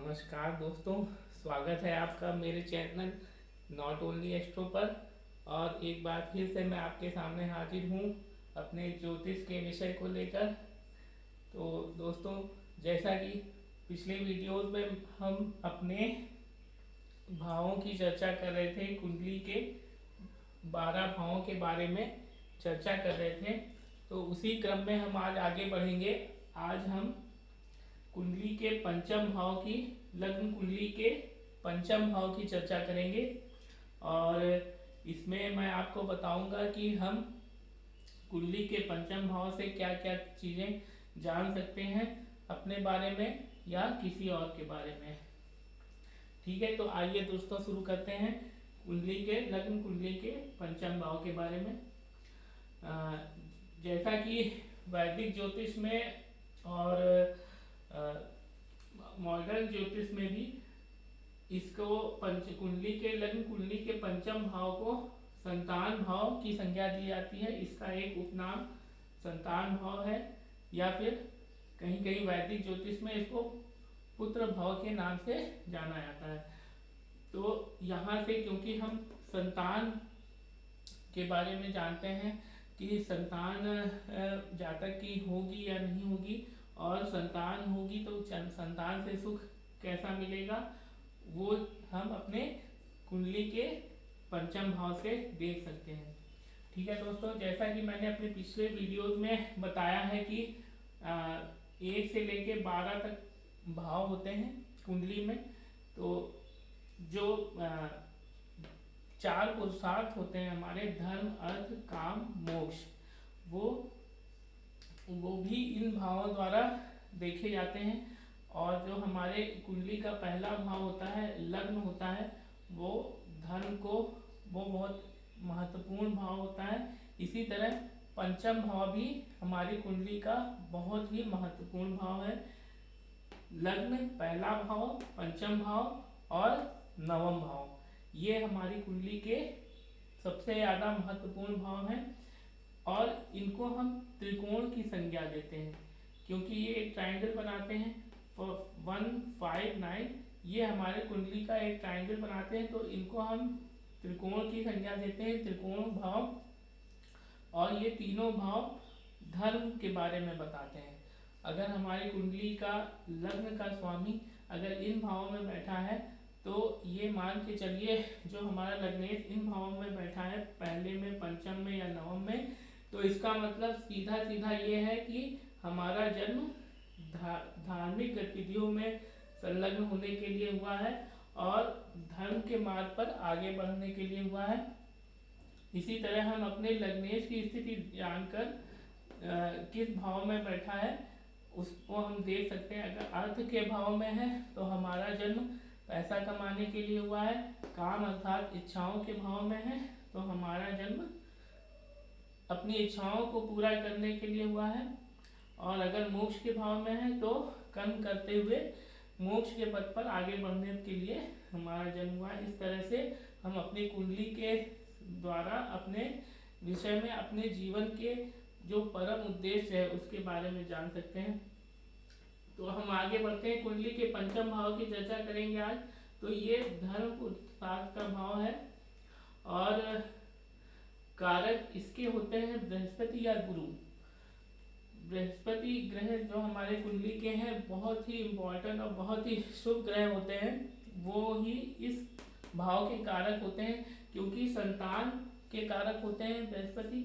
नमस्कार दोस्तों, स्वागत है आपका मेरे चैनल नॉट ओनली एस्ट्रो पर। और एक बार फिर से मैं आपके सामने हाजिर हूँ अपने ज्योतिष के विषय को लेकर। तो दोस्तों, जैसा कि पिछले वीडियोस में हम अपने भावों की चर्चा कर रहे थे, कुंडली के 12 भावों के बारे में चर्चा कर रहे थे, तो उसी क्रम में हम आज आगे बढ़ेंगे। आज हम कुंडली के पंचम भाव की, लग्न कुंडली के पंचम भाव की चर्चा करेंगे। और इसमें मैं आपको बताऊंगा कि हम कुंडली के पंचम भाव से क्या क्या चीज़ें जान सकते हैं अपने बारे में या किसी और के बारे में। ठीक है, तो आइए दोस्तों शुरू करते हैं कुंडली के, लग्न कुंडली के पंचम भाव के बारे में। जैसा कि वैदिक ज्योतिष में और मॉडर्न ज्योतिष में भी इसको पंच कुंडली के, लग्न कुंडली के पंचम भाव को संतान भाव की संज्ञा दी जाती है। इसका एक उपनाम संतान भाव है, या फिर कहीं कहीं वैदिक ज्योतिष में इसको पुत्र भाव के नाम से जाना जाता है। तो यहाँ से क्योंकि हम संतान के बारे में जानते हैं कि संतान जातक की होगी या नहीं होगी, और संतान होगी तो संतान से सुख कैसा मिलेगा, वो हम अपने कुंडली के पंचम भाव से देख सकते हैं। ठीक है दोस्तों, जैसा कि मैंने अपने पिछले वीडियोस में बताया है कि 1 से लेके 12 तक भाव होते हैं कुंडली में। तो जो 4 पुरुषार्थ होते हैं हमारे, धर्म, अर्थ, काम, मोक्ष, वो भी इन भावों द्वारा देखे जाते हैं। और जो हमारे कुंडली का पहला भाव होता है, लग्न होता है, वो धर्म को, वो बहुत महत्वपूर्ण भाव होता है। इसी तरह पंचम भाव भी हमारी कुंडली का बहुत ही महत्वपूर्ण भाव है। लग्न पहला भाव, पंचम भाव और नवम भाव, ये हमारी कुंडली के सबसे ज़्यादा महत्वपूर्ण भाव हैं। और इनको हम त्रिकोण की संज्ञा देते हैं क्योंकि ये एक ट्रायंगल बनाते हैं। 1, 5, 9 ये हमारे कुंडली का एक ट्रायंगल बनाते हैं, तो इनको हम त्रिकोण की संज्ञा देते हैं, त्रिकोण भाव। और ये तीनों भाव धर्म के बारे में बताते हैं। अगर हमारी कुंडली का लग्न का स्वामी अगर इन भावों में बैठा है, तो ये मान के चलिए जो हमारा लग्नेश इन भावों में बैठा है, पहले में, पंचम में या नवम में, तो इसका मतलब सीधा सीधा ये है कि हमारा जन्म धार्मिक गतिविधियों में संलग्न होने के लिए हुआ है और धर्म के मार्ग पर आगे बढ़ने के लिए हुआ है। इसी तरह हम अपने लग्नेश की स्थिति जानकर किस भाव में बैठा है उसको हम देख सकते हैं। अगर अर्थ के भाव में है तो हमारा जन्म पैसा कमाने के लिए हुआ है। काम अर्थात इच्छाओं के भाव में है तो हमारा जन्म अपनी इच्छाओं को पूरा करने के लिए हुआ है। और अगर मोक्ष के भाव में है तो कर्म करते हुए मोक्ष के पथ पर आगे बढ़ने के लिए हमारा जन्म हुआ है। इस तरह से हम अपनी कुंडली के द्वारा अपने विषय में, अपने जीवन के जो परम उद्देश्य है उसके बारे में जान सकते हैं। तो हम आगे बढ़ते हैं, कुंडली के पंचम भाव की चर्चा करेंगे आज। तो ये धर्म पुरुषार्थ का भाव है और कारक इसके होते हैं बृहस्पति या गुरु। बृहस्पति ग्रह जो हमारे कुंडली के हैं बहुत ही इम्पोर्टेंट और बहुत ही शुभ ग्रह होते हैं, वो ही इस भाव के कारक होते हैं क्योंकि संतान के कारक होते हैं बृहस्पति।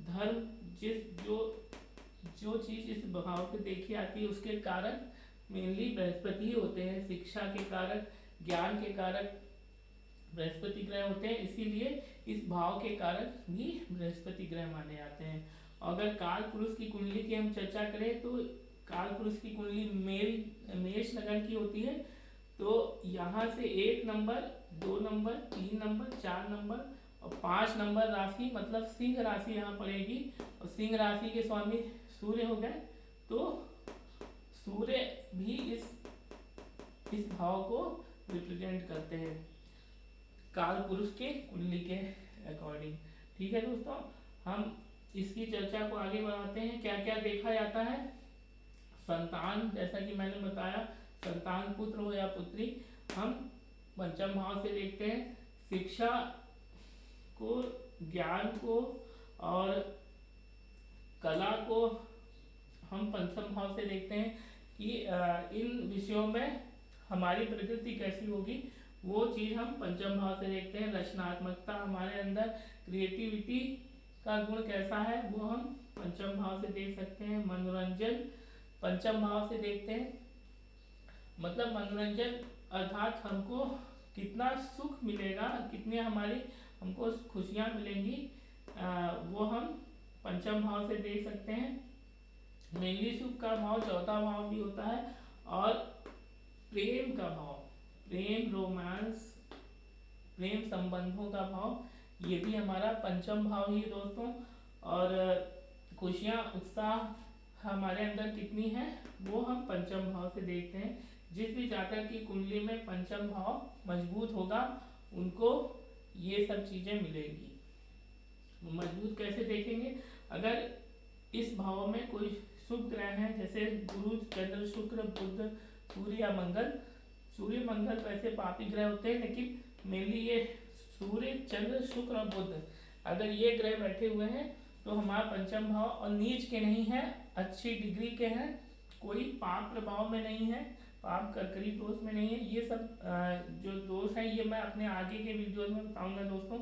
धर्म, जो चीज़ इस भाव पे देखी आती है उसके कारक मेनली बृहस्पति ही होते हैं। शिक्षा के कारक, ज्ञान के कारक बृहस्पति ग्रह होते हैं, इसीलिए इस भाव के कारक भी बृहस्पति ग्रह माने जाते हैं। अगर काल पुरुष की कुंडली की हम चर्चा करें तो काल पुरुष की कुंडली मेष लगन की होती है। तो यहाँ से 1 नंबर, 2 नंबर, 3 नंबर, 4 नंबर और 5 नंबर राशि, मतलब सिंह राशि यहाँ पड़ेगी। और सिंह राशि के स्वामी सूर्य हो गए, तो सूर्य भी इस भाव को रिप्रेजेंट करते हैं काल पुरुष के कुंडली के अकॉर्डिंग। ठीक है दोस्तों, हम इसकी चर्चा को आगे बढ़ाते हैं। क्या क्या देखा जाता है? संतान, जैसा कि मैंने बताया, संतान पुत्र हो या पुत्री, हम पंचम भाव से देखते हैं। शिक्षा को, ज्ञान को और कला को हम पंचम भाव से देखते हैं कि इन विषयों में हमारी प्रकृति कैसी होगी, वो चीज़ हम पंचम भाव से देखते हैं। रचनात्मकता हमारे अंदर, क्रिएटिविटी का गुण कैसा है, वो हम पंचम भाव से देख सकते हैं। मनोरंजन पंचम भाव से देखते हैं, मतलब मनोरंजन अर्थात हमको कितना सुख मिलेगा, कितनी हमारी हमको खुशियाँ मिलेंगी, वो हम पंचम भाव से देख सकते हैं। मेनली सुख का भाव चौथा भाव भी होता है, और प्रेम का भाव, प्रेम, रोमांस, प्रेम संबंधों का भाव, ये भी हमारा पंचम भाव ही दोस्तों। और खुशियाँ, उत्साह हमारे अंदर कितनी है, वो हम पंचम भाव से देखते हैं। जिस भी जातक की कुंडली में पंचम भाव मजबूत होगा, उनको ये सब चीज़ें मिलेंगी। मजबूत कैसे देखेंगे, अगर इस भाव में कोई शुभ ग्रह हैं, जैसे गुरु, चंद्र, शुक्र, बुध, सूर्य या मंगल। सूर्य मंगल वैसे पापी ग्रह होते हैं, लेकिन मेनली ये सूर्य, चंद्र, शुक्र और बुध, अगर ये ग्रह बैठे हुए हैं तो हमारा पंचम भाव, और नीच के नहीं है, अच्छी डिग्री के हैं, कोई पाप प्रभाव में नहीं है, पाप कर्करी दोष में नहीं है। ये सब जो दोष हैं, ये मैं अपने आगे के वीडियो में बताऊंगा दोस्तों।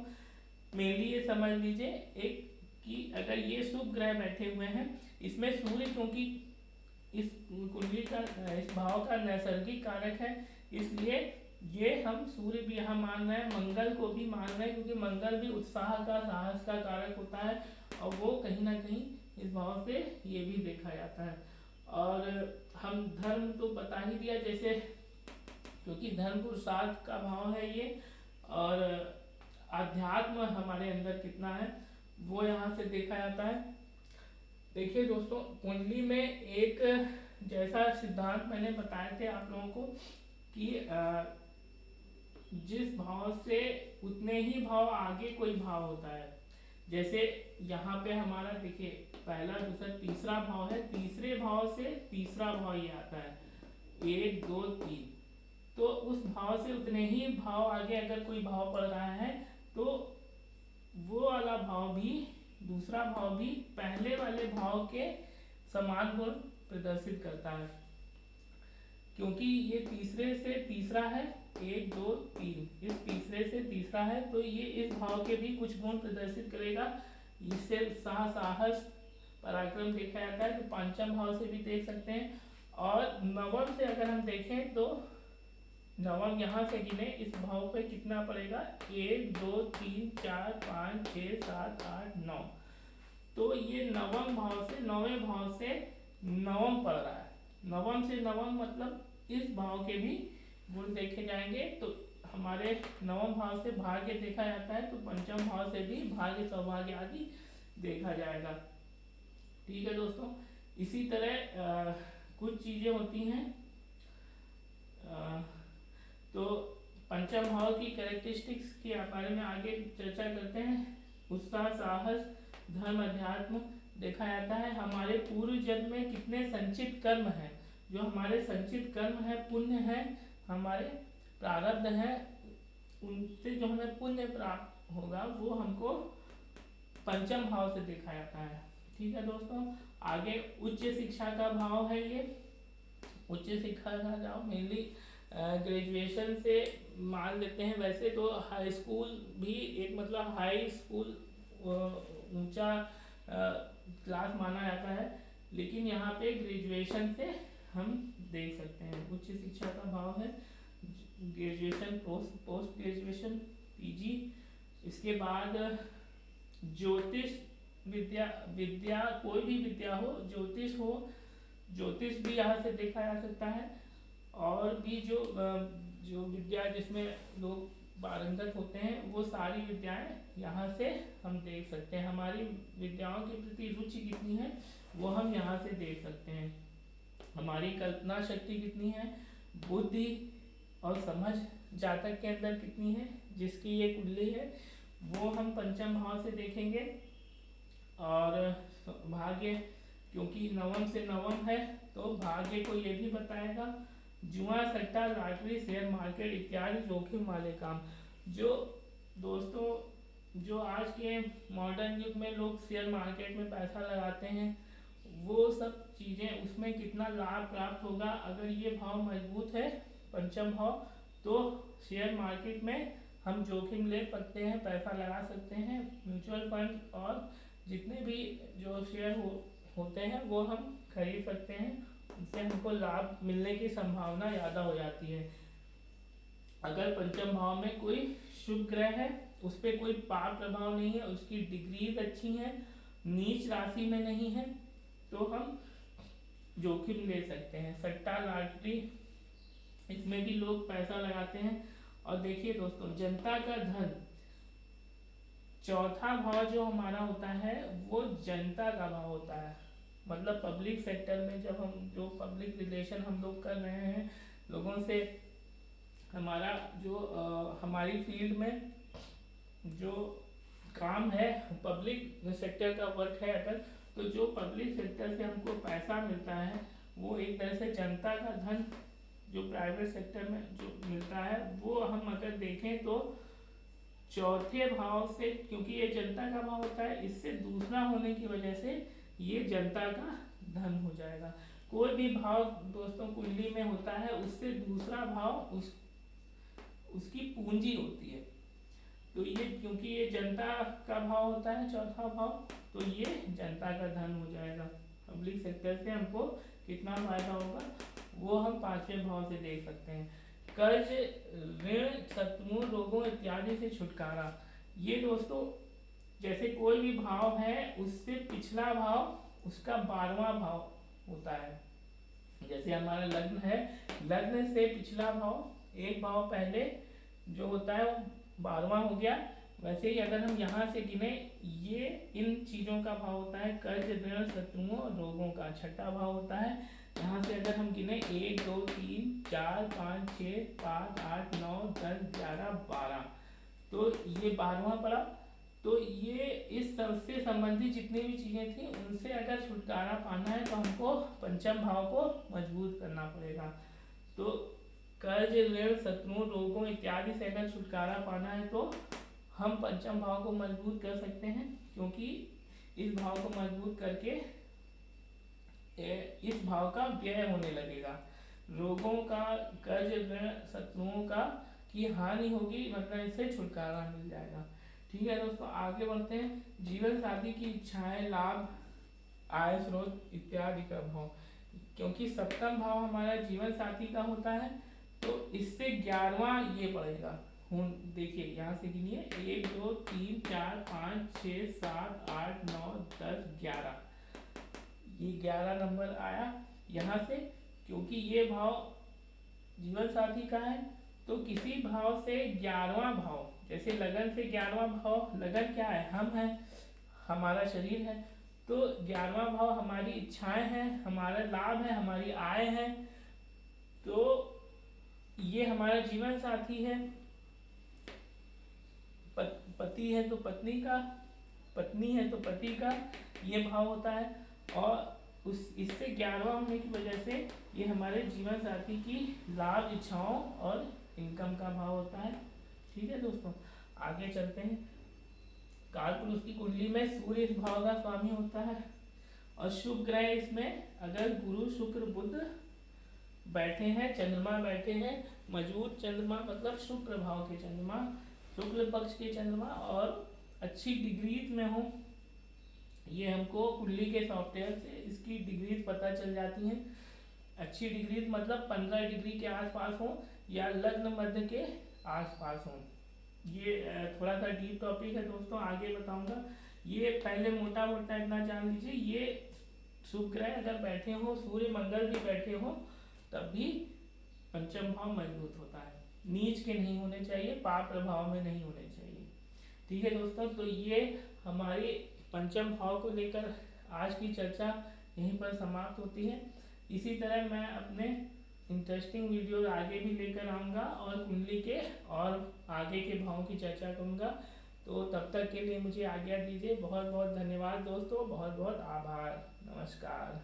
मेनली ये समझ लीजिए एक कि अगर ये शुभ ग्रह बैठे हुए हैं, इसमें सूर्य क्योंकि इस कुंडली का, इस भाव का नैसर्गिक कारक है, इसलिए ये हम सूर्य भी यहाँ मान रहे हैं, मंगल को भी मान रहे हैं, क्योंकि मंगल भी उत्साह का, साहस का कारक होता है, और वो कहीं ना कहीं इस भाव से ये भी देखा जाता है। और हम धर्म तो बता ही दिया, जैसे क्योंकि धर्म पुरुषार्थ का भाव है ये, और अध्यात्म हमारे अंदर कितना है वो यहाँ से देखा जाता है। देखिए दोस्तों, कुंडली में एक जैसा सिद्धांत मैंने बताए थे आप लोगों को कि जिस भाव से उतने ही भाव आगे कोई भाव होता है। जैसे यहाँ पे हमारा देखिए पहला, दूसरा, तीसरा भाव है, तीसरे भाव से तीसरा भाव ये आता है, 1 2 3, तो उस भाव से उतने ही भाव आगे अगर कोई भाव पड़ रहा है, तो वो वाला भाव भी, दूसरा भाव भी पहले वाले भाव के समान गुण प्रदर्शित करता है। क्योंकि ये तीसरे से तीसरा है, 1 2 3, इस तीसरे से तीसरा है, तो ये इस भाव के भी कुछ गुण प्रदर्शित करेगा। इससे उत्साह, साहस, पराक्रम देखा जाता है, तो पंचम भाव से भी देख सकते हैं। और नवम से अगर हम देखें तो नवम यहाँ से गिने, इस भाव पे कितना पड़ेगा, 1 2 3 4 5 6 7 8 9, तो ये नवम भाव से, नौवें भाव से नवम पड़ रहा है। नवम से नवम मतलब इस भाव के भी गुण देखे जाएंगे। तो हमारे नवम भाव से भाग्य देखा जाता है, तो पंचम भाव से भी भाग्य, सौभाग्य आदि देखा जाएगा। ठीक है दोस्तों, इसी तरह कुछ चीजें होती हैं। तो पंचम भाव की कैरेक्टरिस्टिक्स के बारे में आगे चर्चा करते हैं। उत्साह, साहस, धर्म, अध्यात्म देखा जाता है। हमारे पूर्व जन्म में कितने संचित कर्म हैं, जो हमारे संचित कर्म है, पुण्य है, हमारे प्रारब्ध है, उनसे जो हमें पुण्य प्राप्त होगा वो हमको पंचम भाव से देखा जाता है। ठीक है दोस्तों, आगे उच्च शिक्षा का भाव है ये। उच्च शिक्षा का भाव मेनली ग्रेजुएशन से मान लेते हैं। वैसे तो हाई स्कूल भी एक, मतलब हाई स्कूल ऊंचा क्लास माना जाता है, लेकिन यहाँ पे ग्रेजुएशन से हम देख सकते हैं। उच्च शिक्षा का भाव है ग्रेजुएशन, पोस्ट ग्रेजुएशन, पीजी। इसके बाद ज्योतिष विद्या कोई भी विद्या हो, ज्योतिष हो, ज्योतिष भी यहाँ से देखा जा सकता है। और भी जो विद्या जिसमें लोग पारंगत होते हैं, वो सारी विद्याएं यहाँ से हम देख सकते हैं। हमारी विद्याओं के प्रति रुचि कितनी है वो हम यहाँ से देख सकते हैं। हमारी कल्पना शक्ति कितनी है, बुद्धि और समझ जातक के अंदर कितनी है, जिसकी ये कुंडली है, वो हम पंचम भाव से देखेंगे। और भाग्य, क्योंकि नवम से नवम है, तो भाग्य को ये भी बताएगा जुआ, सट्टा, लॉटरी, शेयर मार्केट इत्यादि जोखिम वाले काम। जो दोस्तों जो आज के मॉडर्न युग में लोग शेयर मार्केट में पैसा लगाते हैं, वो सब चीज़ें, उसमें कितना लाभ प्राप्त होगा अगर ये भाव मजबूत है पंचम भाव, तो शेयर मार्केट में हम जोखिम ले सकते हैं, पैसा लगा सकते हैं। म्यूचुअल फंड और जितने भी जो शेयर होते हैं वो हम खरीद सकते हैं, इससे हमको लाभ मिलने की संभावना ज़्यादा हो जाती है। अगर पंचम भाव में कोई शुभ ग्रह है, उस पर कोई पाप प्रभाव नहीं है, उसकी डिग्रीज अच्छी है, नीच राशि में नहीं है, तो हम जोखिम ले सकते हैं। सट्टा, लॉटरी, इसमें भी लोग पैसा लगाते हैं। और देखिए दोस्तों, जनता का धन, चौथा भाव जो हमारा होता है वो जनता का भाव होता है। मतलब पब्लिक सेक्टर में जब हम जो पब्लिक रिलेशन हम लोग कर रहे हैं लोगों से, हमारा जो हमारी फील्ड में जो काम है, पब्लिक सेक्टर का वर्क है अगर, तो जो पब्लिक सेक्टर से हमको पैसा मिलता है वो एक तरह से जनता का धन जो प्राइवेट सेक्टर में जो मिलता है, वो हम अगर देखें तो चौथे भाव से, क्योंकि ये जनता का भाव होता है, इससे दूसरा होने की वजह से ये जनता का धन हो जाएगा। कोई भी भाव दोस्तों कुंडली में होता है, उससे दूसरा भाव उसकी पूंजी होती है। तो ये क्योंकि ये जनता का भाव होता है चौथा भाव, तो ये जनता का धन हो जाएगा। पब्लिक सेक्टर से हमको कितना फायदा होगा वो हम पांचवें भाव से देख सकते हैं। कर्ज, ऋण, शत्रुओं, रोगों इत्यादि से छुटकारा। ये दोस्तों जैसे कोई भी भाव है उससे पिछला भाव उसका 12वां भाव होता है। जैसे हमारा लग्न है, लग्न से पिछला भाव एक भाव पहले जो होता है वो 12वां हो गया। वैसे ही अगर हम यहाँ से गिने, ये इन चीज़ों का भाव होता है, कर्ज, ऋण, शत्रुओं और रोगों का छठा भाव होता है। यहाँ से अगर हम गिने 1 2 3 4 5 6 7 8 9 10 11 12, तो ये 12वां पड़ा। तो ये इस सबसे संबंधित जितनी भी चीज़ें थी उनसे अगर छुटकारा पाना है तो हमको पंचम भाव को मजबूत करना पड़ेगा। तो कर्ज, ऋण, शत्रुओं, रोगों इत्यादि से अगर छुटकारा पाना है तो हम पंचम भाव को मजबूत कर सकते हैं, क्योंकि इस भाव को मजबूत करके इस भाव का व्यय होने लगेगा। रोगों का, कर्ज, ऋण, शत्रुओं का की हानि होगी, मतलब इससे छुटकारा मिल जाएगा। ठीक है दोस्तों, आगे बढ़ते हैं। जीवन साथी की इच्छाएं, लाभ, आय स्रोत इत्यादि का भाव। क्योंकि सप्तम भाव हमारा जीवन साथी का होता है, तो इससे 11वां ये पड़ेगा। देखिए यहाँ से गिनिए 1 2 3 4 5 6 7 8 9 10 11, ये 11 नंबर आया यहाँ से। क्योंकि ये भाव जीवन साथी का है, तो किसी भाव से 11वां भाव, जैसे लगन से 11वां भाव, लगन क्या है, हम हैं, हमारा शरीर है, तो 11वां भाव हमारी इच्छाएं हैं, हमारा लाभ है, हमारी आय है, तो ये हमारा जीवन साथी है। पति है तो पत्नी का, पत्नी है तो पति का ये भाव होता है। और इससे 11वां होने की वजह से ये हमारे जीवन साथी की लाभ, इच्छाओं और इनकम का भाव होता है। ठीक है दोस्तों, आगे चलते हैं। कालपुरुष की कुंडली में सूर्य इस भाव का स्वामी होता है, और शुभ ग्रह इसमें अगर गुरु, शुक्र, बुध बैठे हैं, चंद्रमा बैठे हैं, मजबूत चंद्रमा मतलब शुभ प्रभाव के चंद्रमा, शुक्ल पक्ष के चंद्रमा और अच्छी डिग्रीज में हो, ये हमको कुंडली के सॉफ्टवेयर से इसकी डिग्रीज पता चल जाती हैं। अच्छी डिग्रीज मतलब 15 डिग्री के आसपास हो या लग्न मध्य के आसपास हो। ये थोड़ा सा डीप टॉपिक है दोस्तों, आगे बताऊंगा। ये पहले मोटा मोटा इतना जान लीजिए, ये शुभ ग्रह अगर बैठे हो, सूर्य मंगल भी बैठे हो, तब भी पंचम भाव मजबूत होता है। नीच के नहीं होने चाहिए, पाप प्रभाव में नहीं होने चाहिए। ठीक है दोस्तों, तो ये हमारी पंचम भाव को लेकर आज की चर्चा यहीं पर समाप्त होती है। इसी तरह मैं अपने इंटरेस्टिंग वीडियो आगे भी लेकर आऊँगा और कुंडली के और आगे के भावों की चर्चा करूँगा। तो तब तक के लिए मुझे आज्ञा दीजिए। बहुत बहुत धन्यवाद दोस्तों, बहुत बहुत आभार, नमस्कार।